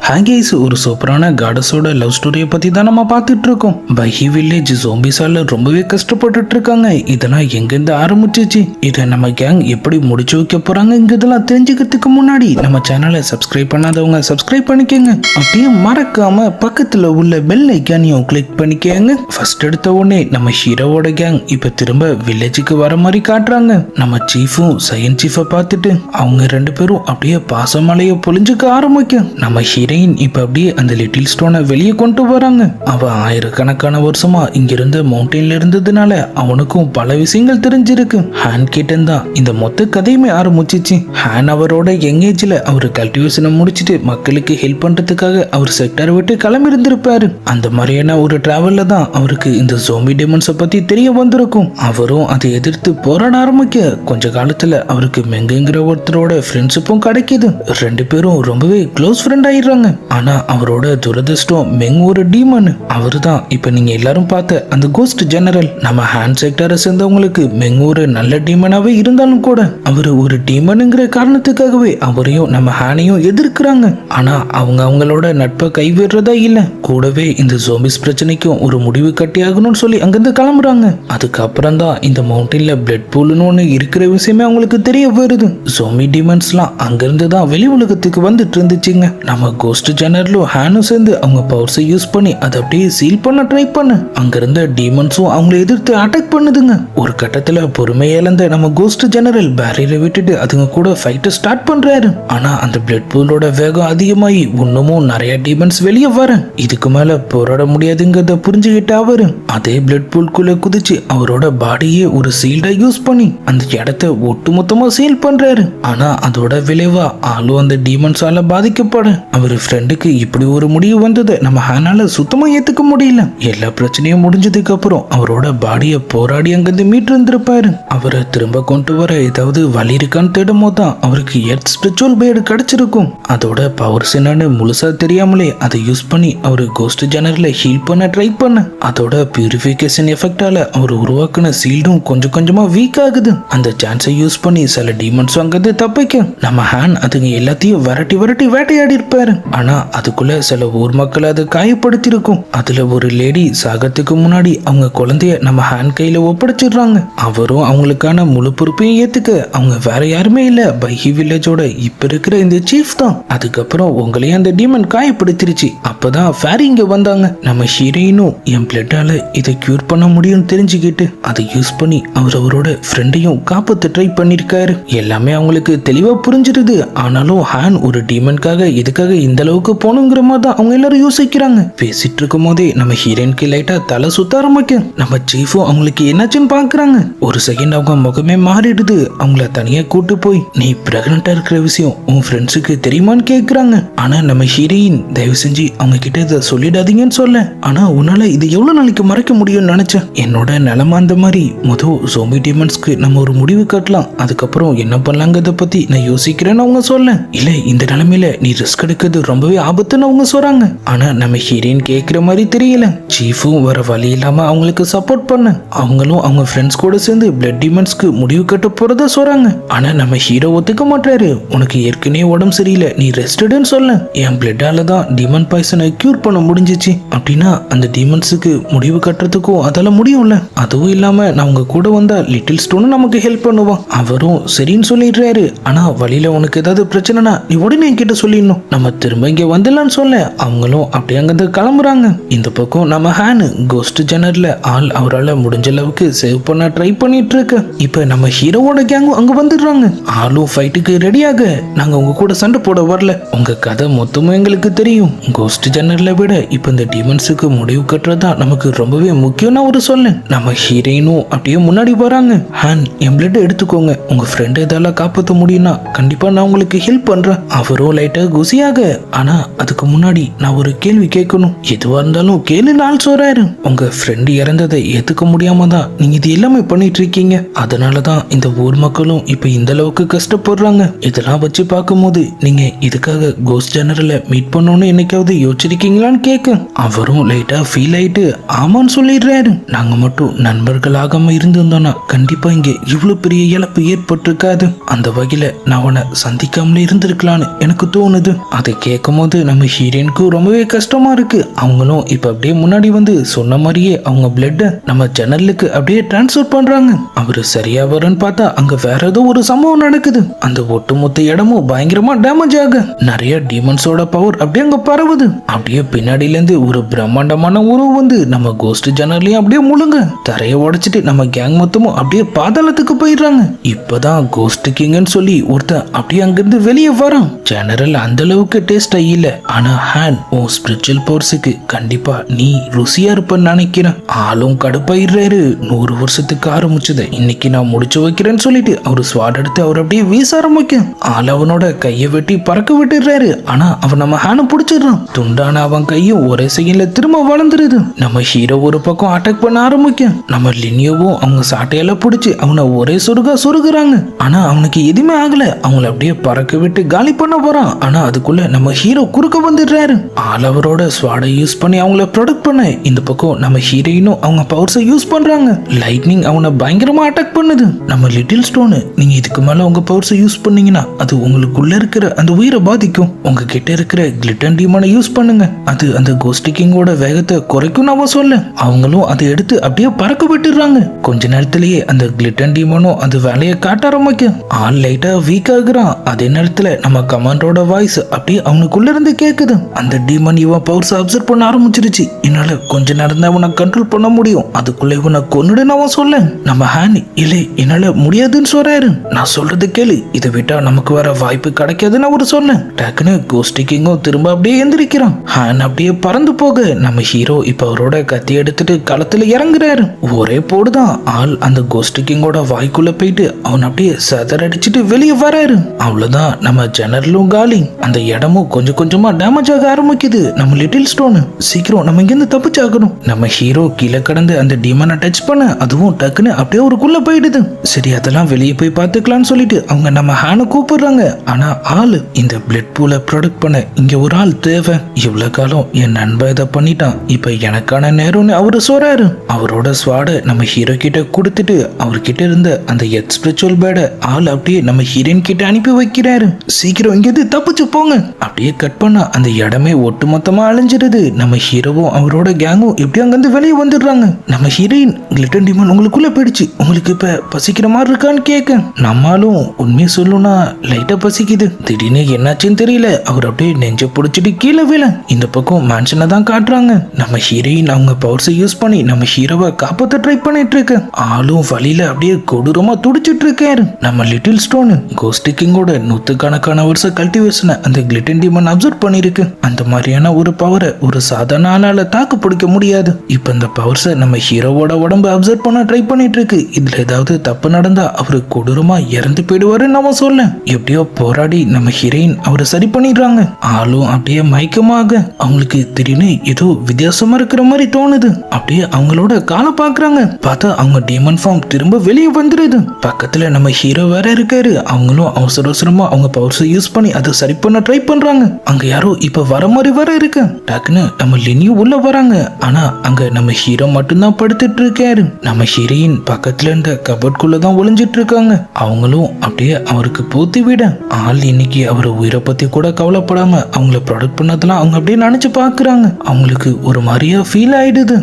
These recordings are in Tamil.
ஹேங்கேஸ் ஒரு சூப்பரான காடஸோட லவ் ஸ்டோரியை பத்தி தான் நம்ம பார்த்துட்டு இருக்கோம். பஹி வில்லேஜ் ஜோம்பிஸால ரொம்பவே கஷ்டப்பட்டுட்டு இருக்காங்க. இதெல்லாம் எங்கிருந்து ஆரம்பிச்சிச்சு, இதை நம்ம கேங் எப்படி முடிச்சு வைக்க போறாங்கிறதெல்லாம் தெரிஞ்சுக்கிறதுக்கு முன்னாடி நம்ம சேனலை சப்ஸ்கிரைப் பண்ணாதவங்க சப்ஸ்கிரைப் பண்ணிக்கோங்க. அப்படியே மறக்காம பக்கத்துல உள்ள பெல் ஐக்கானையும் கிளிக் பண்ணிக்கோங்க. ஃபர்ஸ்ட் எடுத்த உடனே நம்ம ஹீரோவோட கேங் இப்ப திரும்ப வில்லேஜுக்கு வர மாதிரி காட்டுறாங்க. நம்ம சீஃபும் சையன் சீஃபை பார்த்துட்டு அவங்க ரெண்டு பேரும் அப்படியே பாசமலைய பொழிஞ்சுக்க ஆரம்பிக்கும். நம்ம ஹீரோயின் இப்ப அப்படியே அந்த லிட்டில் ஸ்டோனை வெளியே கொண்டு வராங்க. அவ ஆயிரக்கணக்கான வருஷமா இங்க இருந்த மவுண்டன்ல இருந்ததுனால அவனுக்கும் பல விஷயங்கள் தெரிஞ்சிருக்கு. ஹேன் கிட்ட தான் இந்த மொத்த கதையுமே ஆரம்பிச்சிச்சு. ஹேன் அவரோட யங் ஏஜ்ல அவர் கல்டிவேஷனை முடிச்சிட்டு மக்களுக்கு ஹெல்ப் பண்றதுக்காக அவர் செக்டரை விட்டு கிளம்பி இருந்திருப்பாரு. அந்த மாதிரியான ஒரு டிராவல்ல தான் அவருக்கு இந்த ஜோம்பி டெமன்ஸை பத்தி தெரிய வந்திருக்கும். அவரும் அதை எதிர்த்து போராட ஆரம்பிக்க கொஞ்ச காலத்துல அவருக்கு மெங்குங்கிற ஒருத்தரோட ஃப்ரெண்ட்ஷிப்பும் கிடைக்குது. ரெண்டு பேரும் ரொம்பவே க்ளோஸ் ஃப்ரெண்ட் ஆயிடுறாங்க. ஆனா அவரோட துரதிர்ஷ்டம் மெங் ஒரு டீமன். அவரு தான் இப்ப நீங்க எல்லாரும் பார்த்த அந்த கோஸ்ட் ஜெனரல். நம்ம ஹேண்ட் செக்டரை சேர்ந்தவங்களுக்கு மெங் ஒரு நல்ல டீமனாவே இருந்தாலும் கூட அவரு ஒரு டீமனுங்கிற காரணத்துக்காகவே அவரையும் நம்ம ஹேனையும் எதிர்க்கிறாங்க. ஆனா அவங்க அவங்களோட நட்பை கைவிடுறதா இல்ல. கூடவே இந்த ஜோம்பிஸ் பிரச்சனைக்கும் ஒரு முடிவு கட்டி ஆகணும்னு சொல்லி அங்கிருந்து கிளம்புறாங்க. அதுக்கப்புறம் தான் இந்த மவுண்டன்ல பிளட் பூல்னு ஒண்ணு இருக்கிற விஷயமே அவங்களுக்கு தெரிய வருது. ஜோம்பி டீமன்ஸ்லாம் அங்கிருந்து தான் வெளி உலகத்துக்கு வந்துட்டு இருந்துச்சுங்க. நம்ம கோஸ்ட் ஜெனரலும் ஹேனும் சேர்ந்து அவங்க பவர்ஸை யூஸ் பண்ணி அதை அப்படியே சீல் பண்ண ட்ரை பண்ண அங்க இருந்த டீமன்ஸும் அவங்களை எதிர்த்து அட்டாக் பண்ணுதுங்க. ஒரு கட்டத்துல பொறுமையை இழந்த நம்ம கோஸ்ட் ஜெனரல் பேரியரை விட்டுட்டு அதுங்க கூட ஃபைட்டை ஸ்டார்ட் பண்றாரு. ஆனா அந்த பிளட் பூலோட வேகம் அதிகமாகி இன்னமும் நிறைய டீமன்ஸ் வெளியே வர இதுக்கு மேல போராட முடியாதுங்கிறத புரிஞ்சுக்கிட்ட அவரு அதே பிளட் பூல்குள்ள குதிச்சு அவரோட பாடியே ஒரு சீல்டா யூஸ் பண்ணி அந்த இடத்தை ஒட்டுமொத்தமா சீல் பண்றாரு. ஆனா அதோட விளைவா ஆளும் அந்த டீமன்ஸால பாதிக்கப்பட அவர் ஃப்ரெண்டுக்கு இப்படி ஒரு முடிவு வந்தது நம்ம ஹேனால சுத்தமா ஏத்துக்க முடியல. எல்லா பிரச்சனையும் முடிஞ்சதுக்கு அப்புறம் அவரோட பாடிய போராடி அங்கிருந்து மீட்டு இருந்திருப்பாரு. அவரை திரும்ப கொண்டு வர ஏதாவது வழி இருக்கான்னு தேடும் போதுதான் அவருக்கு எர்த் ஸ்பிரிச்சுவல் பேர்டு கிடைச்சிருக்கும். அதோட பவர்ஸ் என்னன்னு முழுசா தெரியாமலே அதை யூஸ் பண்ணி அவரு கோஸ்ட் ஜெனரலை ஹீல் பண்ண ட்ரை பண்ண அதோட பியூரிஃபிகேஷன் எஃபெக்டால அவர் உருவாக்குன சீல்டும் கொஞ்சம் கொஞ்சமா வீக் ஆகுது. அந்த சான்ஸை யூஸ் பண்ணி சில டீமன்ஸ் அங்கிருந்து தப்பிக்க நம்ம ஹேன் அதுங்க எல்லாத்தையும் விரட்டி விரட்டி வேட்டையாடி இருப்பாரு. ஆனா அதுக்குள்ள சில ஊர் மக்கள் அதை காயப்படுத்திருக்கும். அதுல ஒரு லேடி சாகத்துக்கு முன்னாடி அவங்க குழந்தைய நம்ம ஹேண்ட் கையில ஒப்படைச்சிடுறாங்க. அவரும் அவங்களுக்கான முழு பொறுப்பையும் ஏத்துக்க அவங்க வேற யாருமே இல்ல, பஹி வில்லேஜோட இப்ப இருக்கிற இந்த சீஃப் தான். அதுக்கப்புறம் உங்களையும் அந்த டீமன் காயப்படுத்திருச்சு. அப்பதான் ஃபேரி இங்க வந்தாங்க. நம்ம ஹீரோயினும் என் பிளட்டால இதை கியூர் பண்ண முடியும்னு தெரிஞ்சுக்கிட்டு அதை யூஸ் பண்ணி அவரோட ஃப்ரெண்டையும் காப்பாத்த ட்ரை பண்ணிருக்காரு. எல்லாமே அவங்களுக்கு தெளிவா புரிஞ்சிருது. ஆனாலும் ஹேன் ஒரு டீமனுக்காக இதுக்காக இந்த அளவுக்கு போகணுங்கிற மாதிரி தான் அவங்க எல்லாரும் யோசிக்கிறாங்க. பேசிட்டு இருக்கும் போதே நம்ம ஹீரோயினுக்கு லைட்டா தலை சுத்த ஆரம்பிக்கும். நம்ம சீஃபும் அவங்களுக்கு என்னாச்சுன்னு பாக்குறாங்க. ஒரு செகண்ட் அவங்க முகமே மாறிடுது. அவங்கள தனியா கூட்டு போய் நீ பிரெக்னண்டா இருக்கிற விஷயம் உன் ஃப்ரெண்ட்ஸுக்கு தெரியுமான்னு கேக்குறாங்க. ஆனா நம்ம ஹீரோயின் தயவு செஞ்சு அவங்க கிட்ட இதை சொல்லிடாதீங்கன்னு சொல்ல. ஆனா உன்னால இது எவ்வளவு நாளைக்கு மறைக்க முடியும்னு நினைச்சேன். என்னோட நிலைமை அந்த மாதிரி. முதல் ஜோம்பி டீமன்ஸ்க்கு நம்ம ஒரு முடிவு கட்டலாம், அதுக்கப்புறம் என்ன பண்ணலாங்கிறத பத்தி நான் யோசிக்கிறேன்னு அவங்க சொல்ல. இல்ல இந்த நிலைமையில நீ ரிஸ்க் எடுக்கிறது ரொம்பவே ஆபத்துன்னு அவங்க சொல்றாங்க. ஆனா நம்ம ஹீரோயின் கேட்கிற மாதிரி தெரியல. சீஃபும் வர வழி இல்லாம அவங்களுக்கு சப்போர்ட் பண்ண அவங்களும் அவங்க ஃப்ரெண்ட்ஸ் கூட சேர்ந்து பிளட் டீமன்ஸ்க்கு முடிவு கட்ட போறதா சொல்றாங்க. ஆனா நம்ம ஹீரோ ஒத்துக்க மாட்டாரு. உனக்கு ஏற்கனவே உடம்பு சரியில்லை, நீ ரெஸ்டடுன்னு சொல்ல. என் பிளட்டால தான் டீமன் பாய்சனை கியூர் பண்ண முடிஞ்சிச்சு. அப்படின்னா அந்த டீமன்ஸுக்கு முடிவு கட்டுறதுக்கும் அதால முடியும்ல. அதுவும் இல்லாம நான் உங்க கூட வந்தா லிட்டில் ஸ்டோனும் நமக்கு ஹெல்ப் பண்ணுவான். அவரும் சரின்னு சொல்லிடுறாரு. ஆனா வழியில உனக்கு ஏதாவது பிரச்சனைனா நீ உடனே என்கிட்ட சொல்லிடணும், நம்ம திரும்ப இங்க வந்துடலான்னு சொல்ல அவங்களும் அப்படியே அங்கிருந்து கிளம்புறாங்க. இந்த பக்கம் நம்ம ஹேன் கோஸ்ட் ஜெனரல்ல ஆள் அவரால் முடிஞ்ச அளவுக்கு சேவ் பண்ண ட்ரை பண்ணிட்டு இருக்கு. இப்ப நம்ம ஹீரோவோட கேங்கும் அங்க வந்துடுறாங்க. ஆளும் ஃபைட்டுக்கு ரெடியாக. நாங்க உங்க கூட சண்டை போட வரல, உங்க கதை மொத்தமும் எங்களுக்கு தெரியும். கோஸ்ட் ஜெனரலை விட இப்ப இந்த டீமன்ஸுக்கு முடிவு கட்டுறதா நமக்கு ரொம்பவே முக்கியம்னு ஒரு சொல்ல. நம்ம ஹீரோயினும் அப்படியே முன்னாடி வராங்க. ஹேன் என் பிளட் எடுத்துக்கோங்க, உங்க ஃப்ரெண்ட் இதெல்லாம் காப்பாற்ற முடியும்னா கண்டிப்பா நான் உங்களுக்கு ஹெல்ப் பண்றேன். அவரும் லைட்டா குசியாக. ஆனா அதுக்கு முன்னாடி நான் ஒரு கேள்வி கேட்கணும், எதுவா இருந்தாலும் கேளு நாள் சொல்றாரு. உங்க ஃப்ரெண்டு இறந்ததை ஏத்துக்க முடியாம தான் நீங்க இது எல்லாமே பண்ணிட்டு இருக்கீங்க. அதனாலதான் இந்த ஊர் மக்களும் இப்ப இந்த அளவுக்கு கஷ்டப்படுறாங்க. இதெல்லாம் வச்சு பார்க்கும்போது நீங்க இதுக்காக கோஸ்ட் ஜெனரலை மீட் பண்ணணும்னு என்னைக்காவது யோசிச்சிருக்கீங்களான்னு கேட்க அவரும் லைட்டா ஃபீல் ஆயிட்டு ஆமான்னு சொல்லிடுறாரு. நாங்க மட்டும் நண்பர்களாகாம இருந்திருந்தோம்னா கண்டிப்பா இங்க இவ்வளவு பெரிய இழப்பு ஏற்பட்டிருக்காது. அந்த வகையில நான் உன்னை சந்திக்காமலே இருந்திருக்கலான்னு எனக்கு தோணுது. அதை கேட்க கேட்கும் போது நம்ம ஹீரோயினுக்கு ரொம்பவே கஷ்டமா இருக்கு. அவங்களும் இப்ப அப்படியே முன்னாடி வந்து சொன்ன மாதிரியே அவங்க பிளட் நம்ம ஜன்னலுக்கு அப்படியே டிரான்ஸ்ஃபர் பண்றாங்க. அவரு சரியா வரும்னு பார்த்தா அங்க வேற ஏதோ ஒரு சம்பவம் நடக்குது. அந்த ஒட்டுமொத்த இடமும் பயங்கரமா டேமேஜ் ஆக நிறைய டீமன்ஸோட பவர் அப்படியே அங்க பரவுது. அப்படியே பின்னாடில இருந்து ஒரு பிரம்மாண்டமான உருவம் வந்து நம்ம கோஸ்ட் ஜன்னலையும் அப்படியே முழுங்க தரைய உடைச்சிட்டு நம்ம கேங் மொத்தமும் அப்படியே பாதாளத்துக்கு போயிடுறாங்க. இப்பதான் கோஸ்ட் கிங்னு சொல்லி ஒருத்தன் அப்படியே அங்கிருந்து வெளியே வரான். ஜெனரல் அந்த அளவுக்கு டேஸ்டா இல்ல, ஆனா ஹேன் உன் ஸ்பிரிச்சுவல் பவர்ஸுக்கு கண்டிப்பா நீ ருசியா இருப்பன்னு நினைக்கிறேன். ஆளும் கடுப்பாயிடுறாரு. 100 வருஷத்துக்கு ஆரம்பிச்சது இன்னைக்கு நான் முடிச்சு வைக்கிறேன்னு சொல்லிட்டு அவரு ஸ்வாட் எடுத்து அவர் அப்படியே வீச ஆரம்பிக்கும். ஆள் அவனோட கையை வெட்டி பறக்க விட்டுறாரு. ஆனா அவன் நம்ம ஹேனை பிடிச்சிடுறான். துண்டான அவன் கையும் ஒரே செகண்ட்ல திரும்ப வளர்ந்துருது. நம்ம ஹீரோ ஒரு பக்கம் அட்டாக் பண்ண ஆரம்பிக்கும். நம்ம லினியோவும் அவங்க சாட்டையில பிடிச்சி அவனை ஒரே சொருகுறாங்க. ஆனா அவனுக்கு எதுவுமே ஆகல. அவங்கள அப்படியே பறக்க விட்டு காலி பண்ண போறான். ஆனா அதுக்குள்ள நம்ம ஹீரோ குறுக்க வந்துடுறாரு. ஆள் அவரோட ஸ்வாடை யூஸ் பண்ணி அவங்கள ப்ரொடெக்ட் பண்ண இந்த பக்கம் நம்ம ஹீரோயினும் அவங்க பவர்ஸை யூஸ் பண்றாங்க. லைட்னிங் அவனை பயங்கரமா அட்டாக் பண்ணுது. நம்ம லிட்டில் ஸ்டோனு, நீங்க இதுக்கு மேல உங்க பவர்ஸை யூஸ் பண்ணீங்கன்னா அது உங்களுக்குள்ள இருக்கிற அந்த உயிரை பாதிக்கும். உங்ககிட்ட இருக்கிற கிளிட்டன் டீமனை யூஸ் பண்ணுங்க. அது அந்த கோஸ்ட் கிங்கோட வேகத்தை குறைக்கும் அவ சொல்ல. அவங்களும் அதை எடுத்து அப்படியே பறக்க விட்டுறாங்க. கொஞ்ச நேரத்திலேயே அந்த கிளிட்டன் டீமனும் அந்த வேலையை காட்ட ஆரம்பிக்கும். ஆள் லைட்டா வீக் ஆகுறான். அதே நேரத்துல நம்ம கமாண்டரோட வாய்ஸ் அப்படியே அவனுக்குள்ள இருந்து கேக்குது. அந்த டீமன் இவன் பவர்ஸ் அப்சர்வ் பண்ண ஆரம்பிச்சிருச்சு. என்னால கொஞ்ச நேரம் தான் அவனை கண்ட்ரோல் பண்ண முடியும். அதுக்குள்ள இவனை கொன்னுடுன்னு அவன் சொல்ல நம்ம ஹேன் இல்லை என்னால முடியாதுன்னு சொல்றாரு. நான் சொல்றது கேளு, இதை விட்டா நமக்கு வர வாய்ப்பு கிடைக்காதுன்னு அவரு சொல்ல டக்குன்னு கோஸ்ட் கிங்கும் திரும்ப அப்படியே எந்திரிக்கிறான். ஹேன் அப்படியே பறந்து போக நம்ம ஹீரோ இப்ப அவரோட கத்தி எடுத்துட்டு களத்துல இறங்குறாரு. ஒரே போடுதான் ஆள் அந்த கோஸ்ட் கிங்கோட வாய்க்குள்ள போயிட்டு அவன் அப்படியே சதறடிச்சிட்டு வெளியே வராரு. அவ்வளவுதான் நம்ம ஜெனரலும் காலி. அந்த இடமும் கொஞ்சம் கொஞ்சமா டேமேஜ் ஆக ஆரம்பிக்குது. நம்ம லிட்டில் ஸ்டோனு சீக்கிரம் நம்ம இங்க இருந்து தப்பிச்சாகணும். நம்ம ஹீரோ கீழே கடந்து அந்த டீமனை டச் பண்ண அதுவும் டக்குன்னு அப்படியே ஒருக்குள்ள போயிடுது. சரி அதெல்லாம் வெளியே போய் பார்த்துக்கலாம்னு சொல்லிட்டு அவங்க நம்ம ஹேனை கூப்பிடுறாங்க. ஆனா ஆளு இந்த பிளட் பூலை ப்ரொடக்ட் பண்ண இங்க ஒரு ஆள் தேவை. இவ்வளவு காலம் என் நண்பன் இதை பண்ணிட்டான், இப்ப எனக்கான நேரம்னு அவரு சொல்றாரு. அவரோட ஸ்வாட நம்ம ஹீரோ கிட்ட கொடுத்துட்டு அவர்கிட்ட இருந்த அந்த எக்ஸ்பிரிச்சுவல் பேட ஆள் அப்படியே நம்ம ஹீரோயின் கிட்ட அனுப்பி வைக்கிறாரு. சீக்கிரம் இங்கிருந்து தப்பிச்சு போங்க. அப்படியே கட் பண்ண அந்த இடமே ஒட்டுமொத்தமா அழிஞ்சிருது. நம்ம ஹீரோவும் அவரோட கேங்கும் எப்படி அங்கிருந்து வெளியே வந்துடுறாங்க. நம்ம ஹீரோயின் கிளிட்டன் டீமன் உங்களுக்குள்ள போயிடுச்சு, உங்களுக்கு இப்ப பசிக்கிற மாதிரி இருக்கான்னு கேட்க நம்மளும் உண்மையை சொல்லணும்னா லைட்டா பசிக்குது. திடீர்னு என்னாச்சுன்னு தெரியல அவர் அப்படியே நெஞ்ச புடிச்சிட்டு கீழே விழ இந்த பக்கம் மேன்ஷனை தான் காட்டுறாங்க. நம்ம ஹீரோயின் அவங்க பவர்ஸை யூஸ் பண்ணி நம்ம ஹீரோவை காப்பாத்த ட்ரை பண்ணிட்டு இருக்கு. ஆளும் வழியில அப்படியே கொடூரமா துடிச்சிட்டு இருக்காரு. நம்ம லிட்டில் ஸ்டோனு கோஸ்ட் கிங்கோட 100கணக்கான வருஷ கல்டிவேஷனை அந்த கிளிட்டன் டீமன் அப்சர்வ் பண்ணிருக்கு. அந்த மாதிரியான ஒரு பவரை ஒரு சாதாரண ஆளால தாக்கு பிடிக்க முடியாது. இப்ப இந்த பவர்ஸை நம்ம ஹீரோவோட உடம்பு அப்சர்வ் பண்ண ட்ரை பண்ணிட்டு இருக்கு. இதுல ஏதாவது தப்பு நடந்தா அவரு கொடூரமா இறந்து போயிடுவாருன்னு நம்ம சொல்ல எப்படியோ போராடி நம்ம ஹீரோயின் அவரை சரி பண்ணிடுறாங்க. ஆளும் அப்படியே மயக்கமாக அவங்களுக்கு திடீர்னு ஏதோ வித்தியாசமா இருக்கிற மாதிரி தோணுது. அப்படியே அவங்களோட காலை பாக்குறாங்க. பார்த்தா அவங்க டீமன் ஃபார்ம் திரும்ப வெளியே வந்துருது. பக்கத்துல நம்ம ஹீரோ வேற இருக்காரு. அவங்களும் அவசர அவசரமா அவங்க பவர்ஸ் யூஸ் பண்ணி அதை சரி பண்ண ட்ரை பண்றாங்க. அங்க யாரோ இப்ப வர மாதிரி வர இருக்கு. டக்குன்னு நம்ம லினியும் உள்ள வராங்க. ஆனா அங்க நம்ம ஹீரோ மட்டும்தான் படுத்துட்டு இருக்காரு. நம்ம ஹீரோயின் பக்கத்துல இருந்த கபோர்ட்குள்ள தான் ஒளிஞ்சிட்டு இருக்காங்க. அவங்களும் அப்படியே அவருக்கு போத்தி விட ஆள் இன்னைக்கு அவர் உயிரை பத்தி கூட கவலைப்படாம அவங்கள ப்ரொடக்ட் பண்ணதெல்லாம் அவங்க அப்படியே நினைச்சு பாக்குறாங்க. அவங்களுக்கு ஒரு மாதிரியா ஃபீல் ஆயிடுது.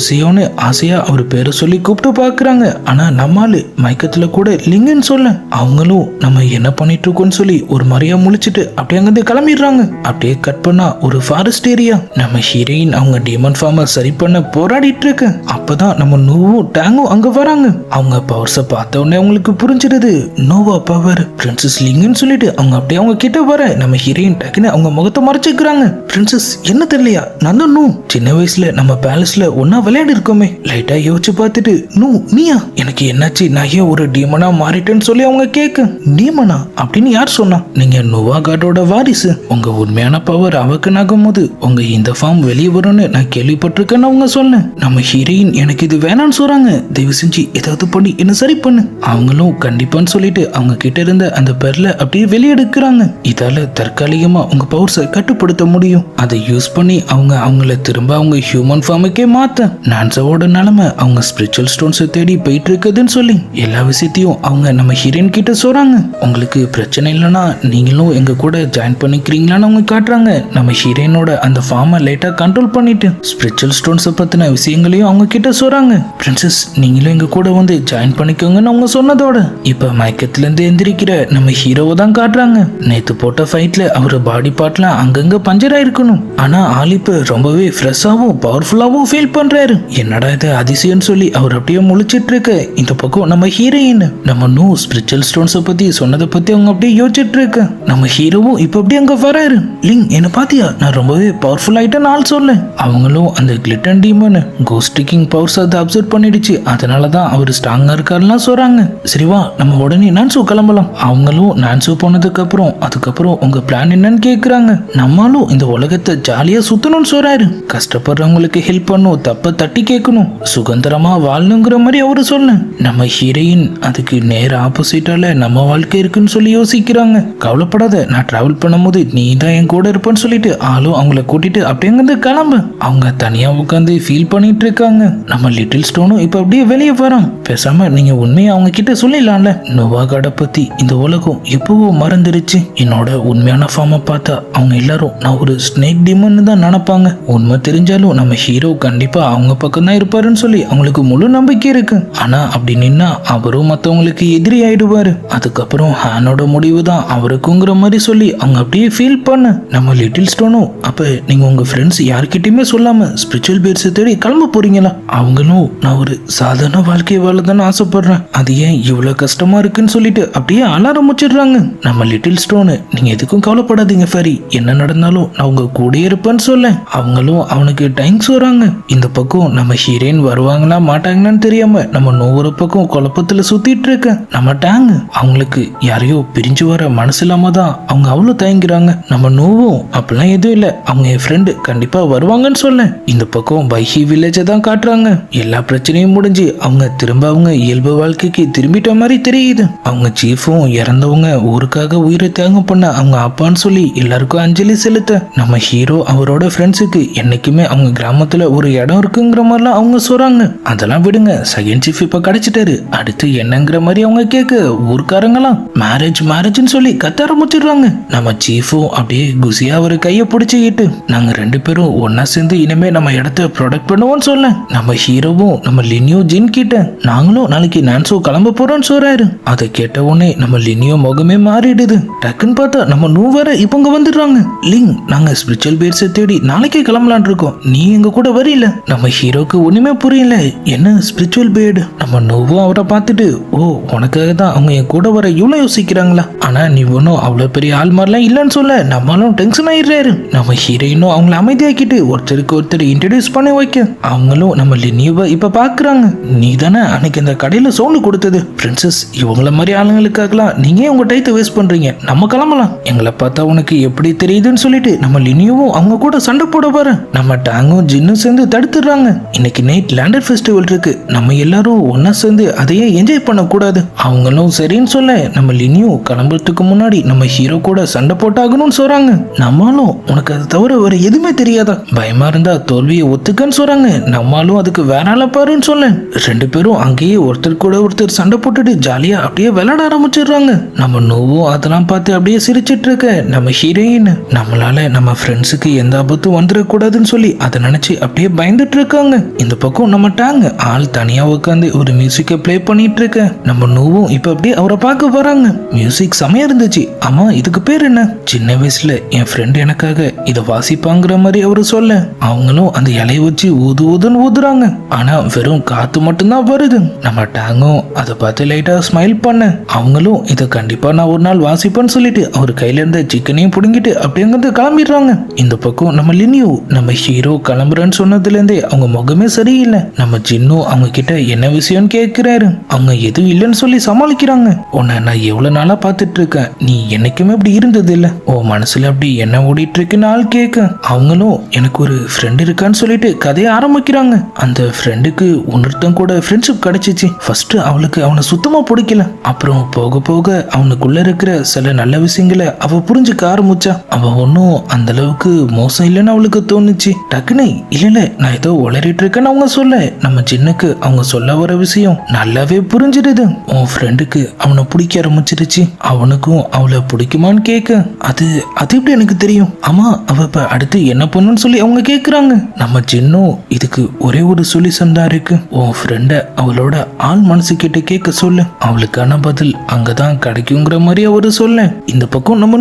சியோன்னு ஆசையா அவர் பேரை சொல்லி கூப்பிட்டு பாக்குறாங்க. ஆனா நம்மால மயக்கத்துல கூட லிங்கன்னு சொல்ல அவங்களும் நம்ம என்ன பண்ணிட்டு இருக்கோம்னு சொல்லி ஒரு மாதிரியா முழிச்சிட்டு அப்படியே அங்கிருந்து கிளம்பிடுறாங்க. அப்படியே கட் பண்ணா ஒரு ஃபாரஸ்ட் ஏரியா. நம்ம ஹீரோயின் அவங்க டீமன் ஃபார்ம சரி பண்ண போராடிட்டு இருக்கு. அப்பதான் நம்ம நோவும் டேங்கும் அங்க வராங்க. அவங்க பவர்ஸ பார்த்த உடனே அவங்களுக்கு புரிஞ்சிடுது. நோவா பவர் பிரின்சஸ் லிங்குன்னு சொல்லிட்டு அவங்க அப்படியே அவங்க கிட்ட வர நம்ம ஹீரோயின் டக்குன்னு அவங்க முகத்தை மறைச்சிக்கிறாங்க. பிரின்சஸ் என்ன தெரியலையா, நான் தான் நோ. சின்ன வயசுல நம்ம பேலஸ்ல ஒன்னா விளையாடி இருக்கோமே. லைட்டா யோசிச்சு பார்த்துட்டு நோ நீயா, எனக்கு என்னாச்சு, நான் ஏன் ஒரு டீமனா மாறிட்டேன்னு சொல்லி அவங்க கேட்க டீமனா அப்படின்னு யார் சொன்னா, நீங்க நோவா காடோட வாரிசு. உங்க உண்மையான பவர் அவக்கன் ஆகும் போது உங்க இந்த ஃபார்ம் வெளியே வரும்னு நான் கேள்விப்பட்டிருக்கேன்னு அவங்க சொல்ல நம்ம ஹீரோயின் எனக்கு இது வேணான்னு சொல்றாங்க. தயவு செஞ்சு ஏதாவது பண்ணி என்ன சரி பண்ணு. அவங்களும் கண்டிப்பான்னு சொல்லிட்டு அவங்க கிட்ட இருந்த அந்த பெர்ல அப்படியே வெளியெடுக்கிறாங்க. இதால தற்காலிகமா உங்க பவர்ஸை கட்டுப்படுத்த முடியும். அதை யூஸ் பண்ணி அவங்கள திரும்ப அவங்க ஹியூமன் ஃபார்முக்கே மாத்த நான்சாவோட நிலைமை அவங்க ஸ்பிரிச்சுவல் ஸ்டோன்ஸை தேடி போயிட்டு இருக்குதுன்னு சொல்லி எல்லா விஷயத்தையும் அவங்க நம்ம ஹீரோயின் கிட்ட சொல்றாங்க. உங்களுக்கு பிரச்சனை இல்லைன்னா நீங்களும் எங்க கூட ஜாயின் பண்ணிக்க யோசிக்கிறீங்களான்னு அவங்க காட்டுறாங்க. நம்ம ஹீரோயினோட அந்த ஃபார்மை லைட்டா கண்ட்ரோல் பண்ணிட்டு ஸ்பிரிச்சுவல் ஸ்டோன்ஸை பத்தின விஷயங்களையும் அவங்க கிட்ட சொல்றாங்க. பிரின்சஸ் நீங்களும் எங்க கூட வந்து ஜாயின் பண்ணிக்கோங்கன்னு அவங்க சொன்னதோட இப்ப மயக்கத்துல இருந்து எந்திரிக்கிற நம்ம ஹீரோவை தான் காட்டுறாங்க. நேத்து போட்ட ஃபைட்ல அவரு பாடி பார்ட்லாம் அங்கங்க பஞ்சர் ஆயிருக்கணும். ஆனா ஆலிப்பு ரொம்பவே ஃப்ரெஷ்ஷாவும் பவர்ஃபுல்லாவும் ஃபீல் பண்றாரு. என்னடா இது அதிசயம்னு சொல்லி அவர் அப்படியே முழிச்சிட்டு இருக்க இந்த பக்கம் நம்ம ஹீரோயின் நம்ம நோ ஸ்பிரிச்சுவல் ஸ்டோன்ஸை பத்தி சொன்னதை பத்தி அவங்க அப்படியே யோசிச்சுட்டு இருக்க. நம்ம ஹீரோவும் இப்ப அப்படியே அங்க வராரு. லிங் என்ன பாத்தியா நான் ரொம்பவே பவர்ஃபுல் ஆயிட்டேன்னு ஆள் சொல்ல. அவங்களும் அந்த கிளிட்டன் டீமன் கோஸ்ட் கிங் பவர்ஸ் அதை அப்சர்வ் பண்ணிடுச்சு. அதனாலதான் அவர் ஸ்ட்ராங்கா இருக்காருலாம் சொல்றாங்க. சரிவா நம்ம உடனே நான்சு கிளம்பலாம். அவங்களும் நான்சு போனதுக்கு அதுக்கப்புறம் உங்க பிளான் என்னன்னு கேக்குறாங்க. நம்மளும் இந்த உலகத்தை ஜாலியா சுத்தணும்னு சொல்றாரு. கஷ்டப்படுறவங்களுக்கு ஹெல்ப் பண்ணும், தப்ப தட்டி கேட்கணும், சுதந்திரமா வாழணுங்கிற மாதிரி அவரு சொல்ல. நம்ம ஹீரோயின் அதுக்கு நேர ஆப்போசிட்டால நம்ம வாழ்க்கை இருக்குன்னு சொல்லி யோசிக்கிறாங்க. கவலைப்படாத நான் டிராவல் பண்ணும்போது நீ தான் என் கூட இருப்பேன்னு சொல்லிட்டு ஆளும் அவங்கள கூட்டிட்டு அப்படியே கிளம்பு. அவங்க தனியா உட்காந்து ஃபீல் பண்ணிட்டு இருக்காங்க. நம்ம லிட்டில் ஸ்டோனும் இப்ப அப்படியே வெளியே வரோம். பேசாம நீங்க உண்மையை அவங்க கிட்ட சொல்லிடலாம்ல. நோவாகாட பத்தி இந்த உலகம் எப்பவோ மறந்துருச்சு. என்னோட உண்மையான ஃபார்மை பார்த்தா அவங்க எல்லாரும் நான் ஒரு ஸ்னேக் டிமன் தான் நினைப்பாங்க. உண்மை தெரிஞ்சாலும் நம்ம ஹீரோ கண்டிப்பா அவங்க பக்கம் தான் இருப்பாருன்னு சொல்லி அவங்களுக்கு முழு நம்பிக்கை இருக்கு. ஆனா அப்படி நின்னா அவரும் மத்தவங்களுக்கு எதிரி ஆயிடுவாரு. அதுக்கப்புறம் ஹானோட முடிவு தான் அவருக்குங்கிற மாதிரி சொல்லி அவங்க அப்படியே ஃபீல் பண்ண. நம்ம லிட்டில் ஸ்டோனும் அப்ப நீங்க உங்க ஃப்ரெண்ட்ஸ் யார்கிட்டயுமே சொல்லாம ஸ்பிரிச்சுவல் பேர்ஸை தேடி கிளம்ப போறீங்களா? அவங்களும் நான் ஒரு சாதாரண வாழ்க்கை வாழதான்னு ஆசைப்படுறேன், அது ஏன் இவ்வளவு கஷ்டமா இருக்குன்னு சொல்லிட்டு அப்படியே அழ ஆரம்பிச்சிடுறாங்க. நம்ம லிட்டில் ஸ்டோனு நீங்க எதுக்கும் கவலைப்படாதீங்க ஃபேரி, என்ன நடந்தாலும் நான் உங்க கூட இருப்பேன்னு சொல்ல. அவங்களும் அவனுக்கு தேங்க்ஸ் வராங்க. இந்த பக்கம் நம்ம ஹீரோயின் வருவாங்களா மாட்டாங்களான்னு தெரியாம நம்ம நோவுற பக்கம் குழப்பத்துல சுத்திட்டு இருக்க. நம்ம டேங் அவங்களுக்கு யாரையோ பிரிஞ்சு வர மனசு இல்லாம தான் அவங்க அவ்வளவு தயங்குறாங்க. நம்ம நோவும் அப்படிலாம் எதுவும் இல்ல, அவங்க என் ஃப்ரெண்டு கண்டிப்பா வருவாங்கன்னு சொல்ல. இந்த பக்கம் பைஹி வில்லேஜை தான் காட்டுறாங்க. எல்லா பிரச்சனையும் முடிஞ்சு அவங்க இயல்பு வாழ்க்கைக்கு திரும்பிட்ட மாதிரி தெரியுது. அவங்க சீஃபும் இறந்தவங்க ஊருக்காக உயிரை தியாகம் பண்ண அவங்க அப்பான்னு சொல்லி எல்லாருக்கும் அஞ்சலி செலுத்த. நம்ம ஹீரோ அவரோட ஃப்ரெண்ட்ஸுக்கு என்னைக்குமே அவங்க கிராமத்துல ஒரு இடம் இருக்குங்கிற மாதிரிலாம் அவங்க சொல்றாங்க. அதெல்லாம் விடுங்க, செகண்ட் சீஃப் இப்ப கிடைச்சிட்டாரு, அடுத்து என்னங்கிற மாதிரி அவங்க கேட்க ஊருக்காரங்களாம் மேரேஜ்னு சொல்லி கத்த ஆரம்பிச்சிடுறாங்க. நம்ம சீஃபும் அப்படியே குசியா அவர் கையை பிடிச்சிக்கிட்டு நாங்க 2 பேரும் ஒன்னா சேர்ந்து இனிமே நம்ம இடத்த ப்ரொடெக்ட் பண்ணுவோம்னு சொல்ல. நம்ம ஹீரோவும் நம்ம லினியோ ஜின் கிட்ட நாங்களும் நாளைக்கு நான்சோ கிளம்ப போறோம்னு சொல்றாரு. அதை கேட்ட உடனே நம்ம லினியோ முகமே மாறிடுது. டக்குன்னு பார்த்தா நம்ம நூ வேற இப்ப இங்க வந்துடுறாங்க. லிங் நாங்க ஸ்பிரிச்சுவல் பேர்ஸை தேடி நாளைக்கே கிளம்பலான் இருக்கோம், நீ எங்க கூட வரீல? நம்ம ஹீரோக்கு ஒண்ணுமே புரியல, என்ன ஸ்பிரிச்சுவல் பேர்டு? நம்ம நூவும் அவரை பார்த்துட்டு ஓ உனக்காக தான் அவங்க என் கூட வர இவ்வளவு யோசிக்கிறாங்களா, ஆனா நீ ஒன்னும் அவ்வளவு பெரிய ஆள் மாதிரிலாம் இல்லைன்னு சொல்ல நம்மளும் டென்ஷன் ஆயிடுறாரு. நம்ம ஹீரோயினும் அவங்கள அமைதியாக்கிட்டு ஒருத்தருக்கு ஒருத்தர் இன்ட்ரடியூஸ் பண்ணி வைக்க அவங்களும் நம்ம லினியோவை இப்ப பாக்குறாங்க. நீ தானே அன்னைக்கு இந்த கடையில சவுண்டு கொடுத்தது. பிரின்சஸ் இவங்கள மாதிரி ஆளுங்களுக்காகலாம் நீங்க உங்க டைத்தை வேஸ்ட் பண்றீங்க, நம்ம கிளம்பலாம். எங்களை பார்த்தா உனக்கு எப்படி தெரியுதுன்னு சொல்லிட்டு நம்ம லினியோவும் அவங்க கூட சண்டை போட வர. நம்ம டாங்கும் ஜின்னும் சேர்ந்து தடுத்துடுறாங்க. இன்னைக்கு நைட் லேண்டர் ஃபெஸ்டிவல் இருக்கு, நம்ம எல்லாரும் ஒன்னா சேர்ந்து அதையே என்ஜாய் பண்ண கூடாது. அவங்களும் சரின்னு சொல்ல நம்ம லினியோ கிளம்புறதுக்கு முன்னாடி நம்ம ஹீரோ கூட சண்டை போட்டாகணும்னு சொல்றாங்க. நம்மளும் உனக்கு அது தவிர வேற எதுவுமே தெரியாதா, பயமா இருந்தா தோல்வியை ஒத்துக்கன்னு சொல்றாங்க. நம்மளும் அதுக்கு வேற ஆள பாருன்னு சொல்ல 2 பேரும் அங்கேயே ஒருத்தர் கூட ஒருத்தர் சண்டை போட்டுட்டு ஜாலியா அப்படியே விளையாட ஆரம்பிச்சிடுறாங்க. நம்ம நோவும் அதெல்லாம் பார்த்து அப்படியே சிரிச்சிட்டு இருக்க. நம்ம ஹீரோயின் நம்மளால நம்ம ஃப்ரெண்ட்ஸுக்கு எந்த ஆபத்தும் வந்துடக்கூடாதுன்னு சொல்லி அதை நினைச்சு அப்படியே பயந்துட்டு இருக்காங்க. இந்த பக்கம் நம்ம டாங் ஆள் தனியா உட்காந்து ஒரு மியூசிக்கை பிளே பண்ணிட்டு இருக்க. நம்ம நோவும் இப்ப அப்படியே அவரை பார்க்க வராங்க. மியூசிக் செமையா இருந்துச்சு, ஆமா இதுக்கு பேர் என்ன? சின்ன வயசுல என் ஃப்ரெண்ட் எனக்காக இதை வாசிப்பாங்கிற மாதிரி அவரு சொல்ல அவங்களும் அந்த இலையை வச்சு ஊதுன்னு ஊதுறாங்க. ஆனா வெறும் காத்து மட்டும்தான் வருது. நம்ம டாங்கும் அதை பார்த்து லைட்டா ஸ்மைல் பண்ண அவங்களும் இதை கண்டிப்பா நான் ஒரு நாள் வாசிப்பேன்னு சொல்லிட்டு அவர் கையில இருந்த சிக்கனையும் புடுங்கிட்டு அப்படியே கிளம்பிடுறாங்க. இந்த பக்கம் நம்ம லினியோ நம்ம ஹீரோ கிளம்புறேன்னு சொன்னதுல இருந்தே அவங்க முகமே சரியில்லை. நம்ம ஜின்னும் அவங்க கிட்ட என்ன விஷயம்னு கேட்கிறாரு. அவங்க எதுவும் இல்லைன்னு சொல்லி சமாளிக்கிறாங்க. உன்னை நான் எவ்வளவு நாளா பார்த்துட்டு இருக்கேன், நீ என்னைக்குமே அப்படி இருந்தது இல்ல, ஓ மனசுல அப்படி என்ன ஓடிட்டு இருக்குன்னு ஆள் கேட்க அவங்களும் எனக்கு ஒரு ஃப்ரெண்ட் இருக்கான்னு சொல்லிட்டு கதையை ஆரம்பிக்கிறாங்க. அந்த ஃப்ரெண்டுக்கு ஒன்னொருத்தன் கூட ஃப்ரெண்ட்ஷிப் கிடைச்சிச்சு. ஃபர்ஸ்ட் அவளுக்கு அவனை சுத்தமா பிடிக்கல, அப்புறம் போக போக அவனுக்குள்ள இருக்கிற சில நல்ல விஷயங்களை அவ புரிஞ்சுக்க ஆரம்பிச்சா. அவ ஒன்னும் அந்த அளவுக்கு மோசம் இல்லைன்னு அவளுக்கு தோணுச்சு. டக்குனு இல்ல நான் ஏதோ உளறிட்டு இருக்கேன்னு அவங்க சொல்ல நம்ம சின்னக்கு அவங்க சொல்ல வர விஷயம் நல்லாவே புரிஞ்சிடுது. உன் ஃப்ரெண்டுக்கு அவனை பிடிக்க ஆரம்பிச்சிருச்சு, அவனுக்கும் அவளை பிடிக்குமான்னு கேட்க அது அது எப்படி எனக்கு தெரியும்? ஆமா, அவ இப்ப அடுத்து என்ன பண்ணுன்னு சொல்லி அவங்க கேக்குறாங்க. நம்ம ஜின்னும் இதுக்கு ஒரே ஒரு சொல்யூஷன் தான் இருக்கு. உன் ஃப்ரெண்ட அவளோட ஆள் மனசு கிட்ட கேட்க சொல்லு, அவளுக்கான பதில் அங்கதான் கிடைக்குங்கிற மாதிரி அவரு சொல்ல, இந்த பக்கம் நம்ம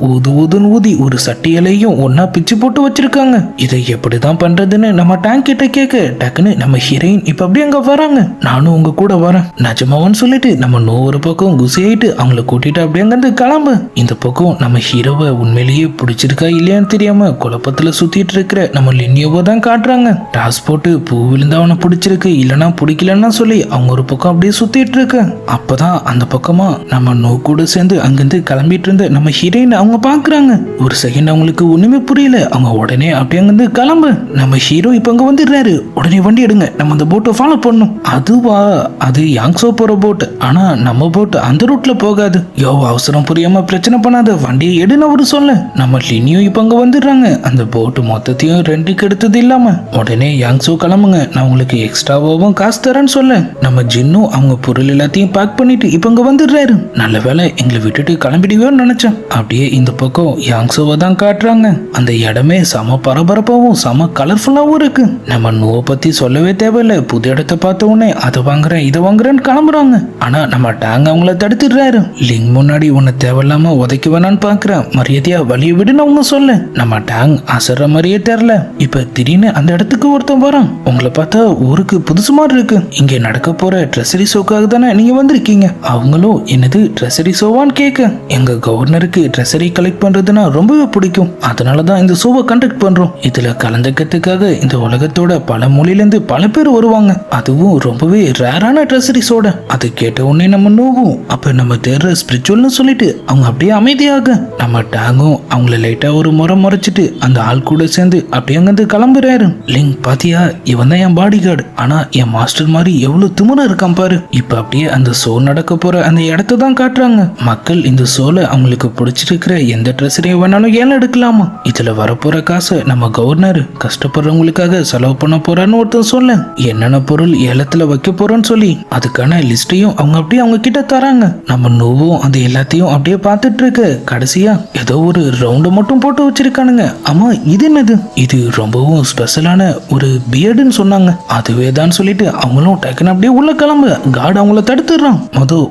ஊது ஊதுன்னு ஊதி ஒரு சட்டி இலையும் ஒன்னா பிச்சு போட்டு வச்சிருக்காங்க. இதை எப்படிதான் பண்றதுன்னு நம்ம டேங்க் கிட்ட கேட்க டக்குன்னு நம்ம ஹீரோயின் இப்ப அப்படியே அங்க வராங்க. நானும் உங்க கூட வரேன் நிஜமாவன்னு சொல்லிட்டு நம்ம ஒரு பக்கம் குசி ஆயிட்டு அவங்கள கூட்டிட்டு அப்படியே அங்கிருந்து கிளம்பு. இந்த பக்கம் நம்ம ஹீரோவை உண்மையிலேயே பிடிச்சிருக்கா இல்லையான்னு தெரியாம குழப்பத்துல சுத்திட்டு இருக்கிற நம்ம லினியோவை தான் காட்டுறாங்க. டாஸ் போட்டு பூ விழுந்து அவனை பிடிச்சிருக்கு இல்லைன்னா பிடிக்கலன்னா சொல்லி அவங்க ஒரு பக்கம் அப்படியே சுத்திட்டு இருக்கு. அப்பதான் அந்த பக்கமா நம்ம கூட சேர்ந்து அங்கிருந்து கிளம்பிட்டு இருந்த நம்ம ஹீரோயின் அவங்க பாக்குறாங்க. ஒரு செகண்ட் அவங்களுக்கு ஒண்ணுமே புரியல. அவங்க உடனே அப்படியே அங்கிருந்து கிளம்பு. நம்ம ஹீரோ இப்ப அங்க வந்துடுறாரு. உடனே வண்டி எடுங்க, நம்ம அந்த போட்டை ஃபாலோ பண்ணும். அதுவா, அது யாங்ஸோ போற போட். ஆனா நம்ம போட் அந்த ரூட்ல போகாது. யோ அவசரம் புரியாம பிரச்சனை பண்ணாத, வண்டியை எடுன்னு அவரு சொல்ல நம்ம லினியும் இப்ப அங்க வந்துடுறாங்க. அந்த போட்டு மொத்தத்தையும் ரெண்டுக்கு எடுத்தது இல்லாம உடனே யாங்ஸோ கிளம்புங்க, நான் உங்களுக்கு எக்ஸ்ட்ராவாவும் காசு தரேன்னு சொல்ல நம்ம ஜின்னும் அவங்க பொருள் எல்லாத்தையும் பேக் பண்ணிட்டு இப்ப அங்க வந்துடுறாரு. நல்ல வேலை எங்களை விட்டுட்டு கிளம்பிடுவோன்னு நினைச்சேன். அப்படியே இந்த பக்கம் யாங்ஸோவை தான் காட்டுறாங்க. அந்த இடமே சம பரபரப்பாவும் சம கலர்ஃபுல்லாவும் இருக்கு. நம்ம நோவை பத்தி சொல்லவே தேவையில்லை. புது இடத்த பார்த்த உடனே அதை வாங்குறேன் இதை வாங்குறேன்னு கிளம்புறாங்க. ஆனா நம்ம டேங் அவங்கள தடுத்துடுறாரு. லிங்க் முன்னாடி உன்னை தேவையில்லாம உதைக்க வேணான்னு பாக்குறேன், மரியாதையா வழிய விடுன்னு அவங்க சொல்ல நம்ம டேங் அசர்ற மாதிரியே தெரியல. இப்ப திடீர்னு அந்த இடத்துக்கு ஒருத்தன் வரான். உங்களை பார்த்தா ஊருக்கு புதுசு மாதிரி இருக்கு. இங்க நடக்க போற ட்ரெஸரி ஷோக்காக தானே நீங்க வந்திருக்கீங்க? அவங்களும் என்னது ட்ரெஸரி ஷோவான்னு கேட்க, எங்க கவர்னருக்கு ட்ரெஸரி கலெக்ட் பண்றதுன்னா ரொம்பவே பிடிக்கும், அதனாலதான் இந்த ஷோவை கண்டக்ட் பண்றோம். இதுல கலந்துக்கிறதுக்காக இந்த உலகத்தோட பல மொழியில இருந்து பல பேர் வருவாங்க. அதுவும் ரொம்பவே ரேரான ட்ரெஸரி ஷோட. அதை கேட்ட உடனே நம்ம நோவும் அப்ப நம்ம தேடுற ஸ்பிரிச்சுவல்னு சொல்லிட்டு அவங்க அப்படியே அமைதியாக நம்ம டேங்கும் அவங்கள லைட்டா ஒரு முறைச்சிட்டு அந்த ஆள் கூட சேர்ந்து அப்படியே அங்கிருந்து கிளம்புறாரு. லிங்க் பாத்தியா, இவன் தான் என் பாடி கார்டு. ஆனா என் மாஸ்டர் மாதிரி எவ்வளவு திமிரா இருக்கான் பாரு. இப்ப அப்படியே அந்த ஷோ நடக்க போற அந்த இடத்த தான் காட்டுறாங்க. மக்கள் இந்த ஷோல அவங்களுக்கு பிடிச்சிருக்கிற எந்த ட்ரெஸ்ஸரையும் வேணாலும் ஏன் எடுக்கலாமா. இதுல வரப்போற காசை நம்ம கவர்னர் கஷ்டப்படுறவங்களுக்காக செலவு பண்ண போறான்னு ஒருத்தர் சொல்ல, என்னென்ன பொருள் ஏலத்துல வைக்க போறோன்னு சொல்லி அதுக்கான லிஸ்டையும் அவங்க அப்படியே அவங்க கிட்ட தராங்க. நம்ம நோவும் அது எல்லாத்தையும் அப்படியே பார்த்துட்டு இருக்கு. கடைசியா ஏதோ ஒரு ரவுண்ட் மட்டும் போட்டு வச்சிருக்கானுங்க. ஆமா, இது என்னது? இது ரொம்பவும் ஸ்பெஷலான ஒரு பியர்டுன்னு சொன்னாங்க. அதுவே தான் சொல்லிட்டு அவங்களும் டக்குன்னு அப்படியே உள்ள கிளம்பு. கார்டு அவங்கள தடுத்துடுறான்.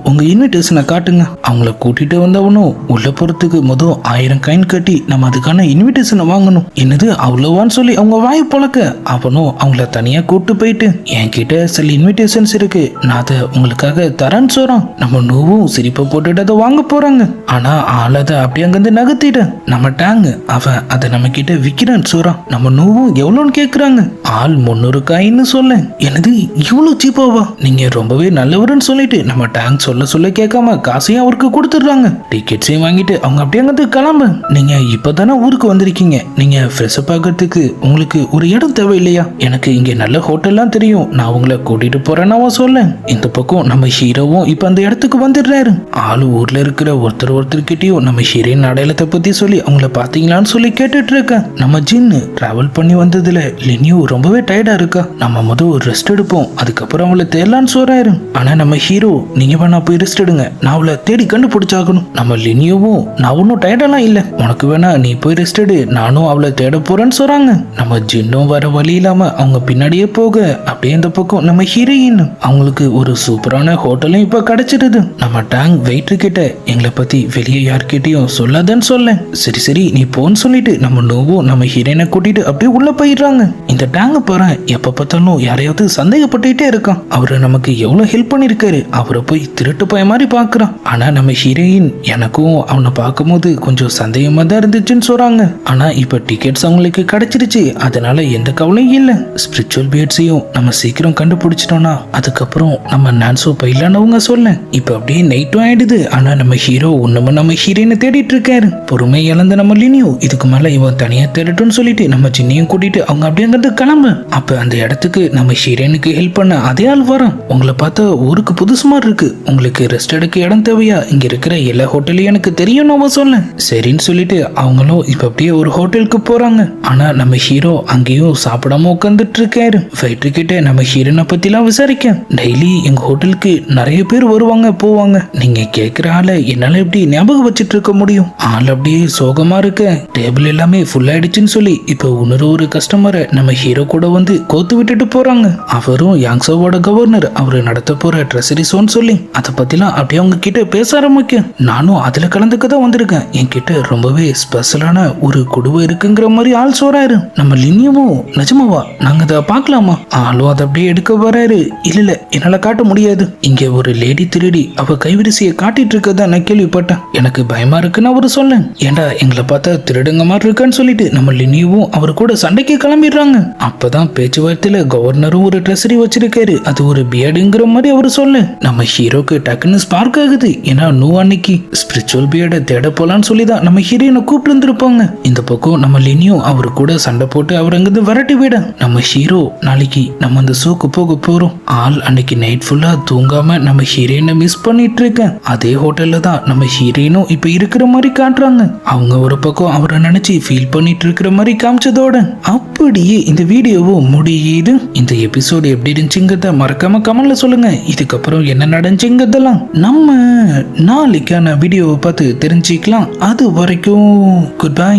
உங்க இன்விடேஷனை காட்டுங்க. அவங்கள கூட்டிட்டு வந்தவனும் உள்ள போறதுக்கு 1000 காயின் கட்டி நம்ம அதுக்கான இன்விடேஷனை வாங்கணும். என்னது அவ்வளவான்னு சொல்லி அவங்க வாய் பழக்க அவனும் அவங்கள தனியா கூட்டு போயிட்டு என்கிட்ட சில இன்விடேஷன்ஸ் இருக்கு, நான் அதை உங்களுக்காக தரேன்னு சொல்றான். நம்ம நோவும் சிரிப்பை போட்டுட்டு அதை வாங்க போறாங்க. ஆனா ஆள் அதை அப்படியே அங்கிருந்து நகர்த்திட்டு நம்ம டேங்க் அவன் அதை நம்ம கிட்ட விக்கிறான்னு சொல்றான். நம்ம நோவும் எவ்வளோன்னு கேக்குறாங்க. ஆள் 300 காயின்னு சொல்ல, எனது இவ்வளவு சீப்பாவா, நீங்க ரொம்பவே நல்லவருன்னு சொல்லிட்டு நம்ம டேங்க் சொல்ல கேட்காம காசையும் அவருக்கு கொடுத்துடுறாங்க. டிக்கெட்ஸையும் வாங்கிட்டு அவங்க அப்படியே அங்கிருந்து கிளம்ப. நீங்க இப்பதானே ஊருக்கு வந்திருக்கீங்க, நீங்க ஃப்ரெஷ் அப் ஆகிறதுக்கு உங்களுக்கு ஒரு இடம் தேவை இல்லையா? எனக்கு இங்க நல்ல ஹோட்டல்லாம் தெரியும், நான் உங்களை கூட்டிட்டு போறேன்னு அவன் சொல்ல இந்த பக்கம் நம்ம ஹீரோவும் இப்ப அந்த இடத்துக்கு வந்துடுறாரு. ஆளு ஊர்ல இருக்கிற ஒருத்தர்கிட்டயும் நம்ம ஹீரோயின் அடையாளத்தை பத்தி சொல்லி அவங்கள பாத்தீங்களான்னு சொல்லி கேட்டுட்டு இருக்க. நம்ம ஜின்னு டிராவல் பண்ணி வந்ததுல லினியோ ரொம்பவே டயர்டா இருக்கா, நம்ம ரெஸ்ட் எடுப்போம், அதுக்கப்புறம் அவளை தேடலான்னு சொல்றாரு. ஆனா நம்ம ஹீரோ, நீங்க வேணா போய் ரெஸ்ட் எடுங்க, நான் அவளை தேடி கண்டுபிடிச்சாகணும். நம்ம லினியோவும், நான் ஒன்னும் டயர்டெல்லாம் இல்ல, உனக்கு வேணா நீ போய் ரெஸ்ட் எடு, நானும் அவளை தேட போறேன்னு சொல்றாங்க. நம்ம ஜின்னும் வர வழி இல்லாம அவங்க பின்னாடியே போக அப்படியே இந்த பக்கம் நம்ம ஹீரோயின் அவங்களுக்கு ஒரு சூப்பரான ஹோட்டலும் இப்ப கிடைச்சிடுது. நம்ம டேங்க் வெயிட்டர் கிட்ட எங்களை பத்தி வெளியே யார்கிட்டயும் சொல்லாதன்னு சொல்ல, சரி நீ போன்னு சொல்லிட்டு நம்ம நோவும் நம்ம ஹீரோயினை கூட்டிட்டு அப்படியே உள்ள போயிடுறாங்க. இந்த டேங்க பாரு, எப்ப பார்த்தாலும் யாரையாவது சந்தேகப்பட்டுட்டே இருக்கான். அவரு நமக்கு எவ்வளவு ஹெல்ப் பண்ணிருக்காரு, அவரை போய் திருட்டு போய மாதிரி பாக்குறான். ஆனா நம்ம ஹீரோயின் எனக்கும் அவனை பார்க்கும் போது கொஞ்சம் சந்தேகமா தான் இருந்துச்சுன்னு சொல்றாங்க. ஆனா இப்ப டிக்கெட்ஸ் அவங்களுக்கு கிடைச்சிருச்சு, அதனால எந்த கவலையும் இல்ல. ஸ்பிரிச்சுவல் பியர்ட்ஸையும் நம்ம சீக்கிரம் கண்டுபிடிச்சிட்டோம்னா அதுக்கப்புறம் நம்ம நான்சோ பயிலானவங்க சொல்ல இப்ப அப்படியே நைட்டும் ஆயிடுது. ஆனா நம்ம ஹீரோ ஒண்ணுமே நம்ம ஹீரோயினை தேடிட்டு இருக்காரு. பொறுமை இழந்த நம்ம லினியோ இதுக்கு மேல இவன் தனியா தேடட்டும்னு சொல்லிட்டு நம்ம சின்னையும் கூட்டிட்டு அவங்க அப்படியே அங்கிருந்து கிளம்பு. அப்ப அந்த இடத்துக்கு நம்ம ஹீரோயினுக்கு ஹெல்ப் பண்ண அதே ஆள் வரான். உங்களை பார்த்தா ஊருக்கு புதுசு மாதிரி இருக்கு, உங்களுக்கு ரெஸ்ட் எடுக்க இடம் தேவையா? இங்க இருக்கிற எல்லா ஹோட்டலையும் எனக்கு தெரியும் நம்ம சொல்ல சரின்னு சொல்லிட்டு அவங்களும் இப்ப அப்படியே ஒரு ஹோட்டலுக்கு போறாங்க. ஆனா நம்ம ஹீரோ அங்கேயும் சாப்பிடாம உட்காந்துட்டு இருக்காரு. வெயிட்டர் கிட்ட நம்ம ஹீரோனை பத்தி எல்லாம் விசாரிக்க, டெய்லி எங்க ஹோட்டலுக்கு நிறைய பேர் வருவாங்க போவாங்க, நீங்க கேட்கிற ஆளை என்னால எப்படி ஞாபகம் வச்சுட்டு இருக்க முடியும்? ஆள் அப்படியே சோகமா இருக்க டேபிள் எல்லாமே ஃபுல் ஆயிடுச்சுன்னு சொல்லி இப்ப இன்னொரு கஸ்டமரை நம்ம ஹீரோ கூட வந்து கோத்து விட்டுட்டு போறாங்க. அவரும் யாங்ஸோவோட கவர்னர் அவரு நடத்த போற ட்ரெஸரி ஷோன்னு சொல்லி அதை பத்திலாம் அப்படியே அவங்க கிட்ட பேச ஆரம்பிக்க நானும் அதுல கலந்துக்க தான் வந்திருக்கேன். என்கிட்ட ரொம்பவே ஸ்பெஷலான ஒரு குடுவை இருக்குங்கிற மாதிரி ஆள் சொல்றாரு. நம்ம லினியவும் நிஜமாவா நாங்க அதை பார்க்கலாமா? ஆளும் அதை அப்படியே எடுக்க வராரு. இல்ல என்னால காட்ட முடியாது. இங்க ஒரு லேடி திருடி அவ கைவரிசையை காட்டிட்டு இருக்கதா நான் கேள்விப்பட்டேன். எனக்கு பயமா இருக்குன்னு அவரு சொல்ல ஏண்டா எங்களை பார்த்தா திருடுங்க மாதிரி இருக்கான்னு சொல்லிட்டு நம்ம லினியவும் அவரு கூட சண்டைக்கு கிளம்பிடுறாங்க. அப்பதான் பேச்சுவார்த்தையில கவர்னரும் ஒரு ட்ரெஸரி வச்சிருக்காரு. அது ஒரு பியர்டுங்கிற மாதிரி அவரு சொல்ல நம்ம ஹீரோக்கு டக்குன்னு ஸ்பார்க் ஆகுது. ஏன்னா அன்னைக்கு ஸ்பிரிச்சுவல் பியர்டை தேட போலான்னு சொல்லிதான் நம்ம ஹீரோயினை கூப்பிட்டு இருந்திருப்பாங்க. இந்த பக்கம் நம்ம லினியும் அவரு கூட சண்டை போட்டு அவர் அங்கிருந்து விரட்டி விட நம்ம ஹீரோ நாளைக்கு நம்ம அந்த ஷோக்கு போக போறோம். ஆள் அன்னைக்கு நைட் ஃபுல்லா தூங்காம நம்ம ஹீரோயினை மிஸ் பண்ணிட்டு இருக்கேன். அதே ஹோட்டல்ல தான் நம்ம ஹீரோயினும் இப்ப இருக்கிற மாதிரி காட்டுறாங்க. அவங்க ஒரு பக்கம் அவரை நினைச்சு ஃபீல் பண்ணிட்டு இருக்கிற மாதிரி காமிச்சதோட அப்படியே இந்த வீடியோவும் முடியுது. இந்த எபிசோடு எப்படி இருந்துச்சுங்கிறத மறக்காம கமெண்ட்ல சொல்லுங்க. இதுக்கப்புறம் என்ன நடந்துச்சுங்கிறதெல்லாம் நம்ம நாளைக்கான வீடியோவை பார்த்து தெரிஞ்சுக்கலாம். அது வரைக்கும் குட் பை.